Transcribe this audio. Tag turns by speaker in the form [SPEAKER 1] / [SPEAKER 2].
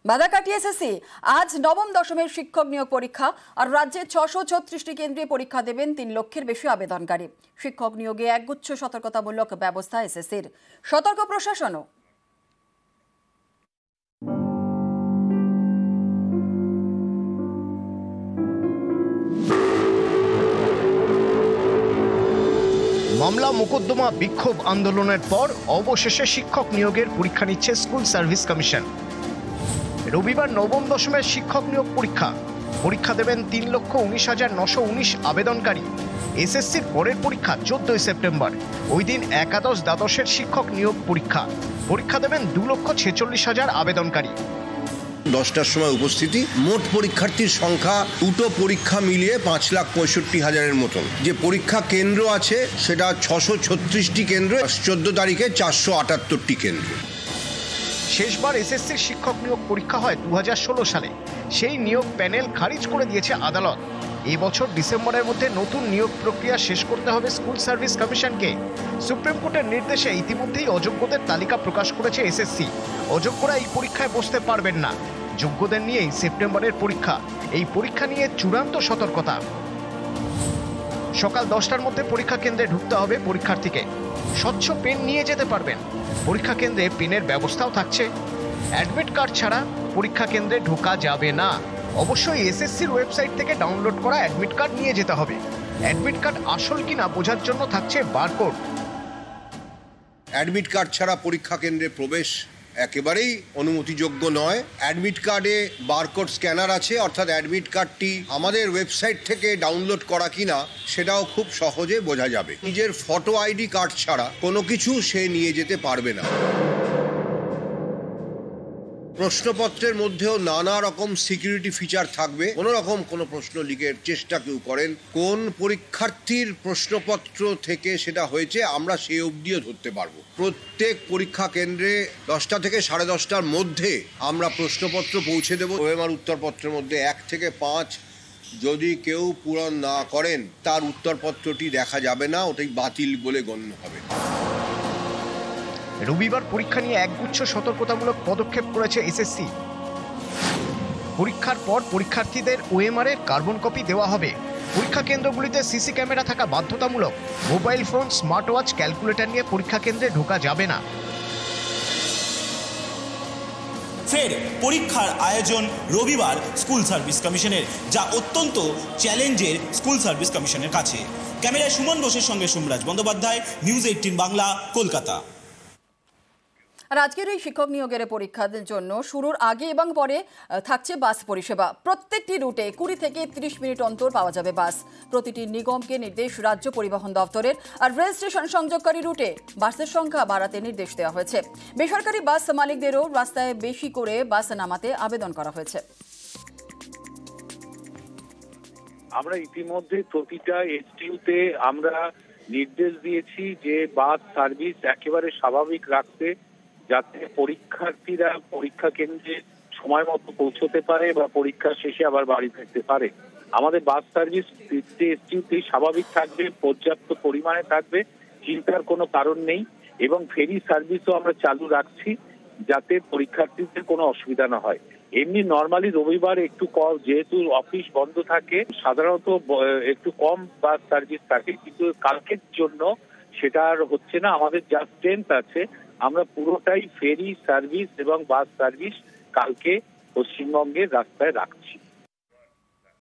[SPEAKER 1] বাধা কাটিয়ে এসএসসি আজ নবম দশমের শিক্ষক নিয়োগ পরীক্ষা আর রাজ্যে 636টি কেন্দ্রে পরীক্ষা দেবেন 3 লক্ষের বেশি আবেদনকারী। শিক্ষক নিয়োগে একগুচ্ছ সতর্কতামূলক ব্যবস্থা এসএসসির, সতর্ক প্রশাসনও।
[SPEAKER 2] মামলা মোকদ্দমা বিক্ষোভ আন্দোলনের পর অবশেষে শিক্ষক নিয়োগের পরীক্ষা নিচ্ছে স্কুল সার্ভিস কমিশন। রবিবার নবম দশমের শিক্ষক নিয়োগ পরীক্ষা দেবেন 3,19,919 আবেদনকারী। এসএসসির পরের পরীক্ষা 14 সেপ্টেম্বর। ওই দিন একাদশ দ্বাদশের শিক্ষক নিয়োগ পরীক্ষা দেবেন 2,46,000 আবেদনকারী।
[SPEAKER 3] 10টার সময় উপস্থিতি, মোট পরীক্ষার্থীর সংখ্যা দুটো পরীক্ষা মিলিয়ে 5,65,000-এর মতন। যে পরীক্ষা কেন্দ্র আছে সেটা 636টি কেন্দ্র, 14 তারিখে 478টি কেন্দ্র।
[SPEAKER 2] শেষবার এসএসসির শিক্ষক নিয়োগ পরীক্ষা হয় 2016 সালে। সেই নিয়োগ প্যানেল খারিজ করে দিয়েছে আদালত। এই বছর ডিসেম্বরের মধ্যে নতুন নিয়োগ প্রক্রিয়া শেষ করতে হবে স্কুল সার্ভিস কমিশনকে। সুপ্রিম কোর্টের নির্দেশে ইতিমধ্যেই অযোগ্যদের তালিকা প্রকাশ করেছে এসএসসি। অযোগ্যরা এই পরীক্ষায় বসতে পারবেন না। যোগ্যদের নিয়েই সেপ্টেম্বরের পরীক্ষা। এই পরীক্ষা নিয়ে চূড়ান্ত সতর্কতা। সকাল 10টার মধ্যে পরীক্ষা কেন্দ্রে ঢুকতে হবে পরীক্ষার্থীকে। স্বচ্ছ পেন নিয়ে যেতে পারবেন। পরীক্ষা কেন্দ্রে পেনের ব্যবস্থাও থাকছে। অ্যাডমিট কার্ড ছাড়া পরীক্ষা কেন্দ্রে ঢোকা যাবে না। অবশ্যই এসএসসির ওয়েবসাইট থেকে ডাউনলোড করা অ্যাডমিট কার্ড নিয়ে যেতে হবে। অ্যাডমিট কার্ড আসল কিনা বোঝার জন্য থাকছে বারকোড।
[SPEAKER 3] অ্যাডমিট কার্ড ছাড়া পরীক্ষা কেন্দ্রে প্রবেশ একেবারেই অনুমতিযোগ্য নয়। অ্যাডমিট কার্ডে বারকোড স্ক্যানার আছে, অর্থাৎ অ্যাডমিট কার্ডটি আমাদের ওয়েবসাইট থেকে ডাউনলোড করা কিনা সেটাও খুব সহজে বোঝা যাবে। নিজের ফটো আইডি কার্ড ছাড়া কোনো কিছু সে নিয়ে যেতে পারবে না। প্রশ্নপত্রের মধ্যেও নানা রকম সিকিউরিটি ফিচার থাকবে। কোনো প্রশ্ন লিখের চেষ্টা কেউ করেন, কোন পরীক্ষার্থীর প্রশ্নপত্র থেকে সেটা হয়েছে আমরা সেই অবধিও ধরতে পারবো। প্রত্যেক পরীক্ষা কেন্দ্রে 10টা থেকে 10:30টার মধ্যে আমরা প্রশ্নপত্র পৌঁছে দেবো। ওএমআর উত্তরপত্রের মধ্যে 1 থেকে 5 যদি কেউ পূরণ না করেন তার উত্তরপত্রটি দেখা যাবে না, ওটাই বাতিল বলে গণ্য হবে।
[SPEAKER 2] রবিবার পরীক্ষা নিয়ে একগুচ্ছ সতর্কতামূলক পদক্ষেপ করেছে এসএসসি। পরীক্ষার পর পরীক্ষার্থীদের ওএমআর এর কার্বন কপি দেওয়া হবে। পরীক্ষা কেন্দ্রগুলিতে সিসি ক্যামেরা থাকা বাধ্যতামূলক। Mobile phone, smart watch, calculator নিয়ে পরীক্ষা কেন্দ্রে ঢোকা যাবে না।
[SPEAKER 4] ফের পরীক্ষার আয়োজন রবিবার স্কুল সার্ভিস কমিশনের, যা অত্যন্ত চ্যালেঞ্জের স্কুল সার্ভিস কমিশনের কাছে। ক্যামেরায় সুমন ঘোষের সঙ্গে সোমরাজ বন্দ্যোপাধ্যায়, নিউজ 18 বাংলা, কলকাতা।
[SPEAKER 1] আর আজকের এই শিক্ষক নিয়োগের পরীক্ষার জন্য শুরুর আগে এবং পরে থাকছে বাস পরিষেবা। প্রত্যেকটি রুটে 20 থেকে 30 মিনিট অন্তর পাওয়া যাবে বাস। প্রতিটি নিগমকে নির্দেশ রাজ্য পরিবহন দপ্তরের। আর রেল স্টেশন সংযোগকারী রুটে বাসের সংখ্যা বাড়াতে নির্দেশ দেওয়া হয়েছে। বেসরকারি বাস মালিকদেরও রাস্তায় বেশি করে বাস নামাতে আবেদন করা হয়েছে।
[SPEAKER 5] আমরা ইতিমধ্যে প্রতিটা এসটিউতে আমরা নির্দেশ দিয়েছি যে বাস সার্ভিস একেবারে স্বাভাবিক রাখতে, যাতে পরীক্ষার্থীরা পরীক্ষা কেন্দ্রে সময় মতো পৌঁছতে পারে বা পরীক্ষা শেষে আবার বাড়ি ফিরতে পারে। আমাদের বাস সার্ভিস এসটিউতে স্বাভাবিক থাকবে, পর্যাপ্ত পরিমাণে থাকবে, চিন্তার কোনো কারণ নেই। এবং ফেরি সার্ভিসও আমরা চালু রাখছি যাতে পরীক্ষার্থীদের কোনো অসুবিধা না হয়। এমনি নর্মালি রবিবার একটু কম, যেহেতু অফিস বন্ধ থাকে, সাধারণত একটু কম বাস সার্ভিস থাকে, কিন্তু কালকের জন্য সেটা আর হচ্ছে না। আমাদের যা স্ট্রেংথ আছে আমরা পুরোটাই ফেরি সার্ভিস এবং বাস সার্ভিস কালকে পশ্চিমবঙ্গের রাস্তায় রাখছি।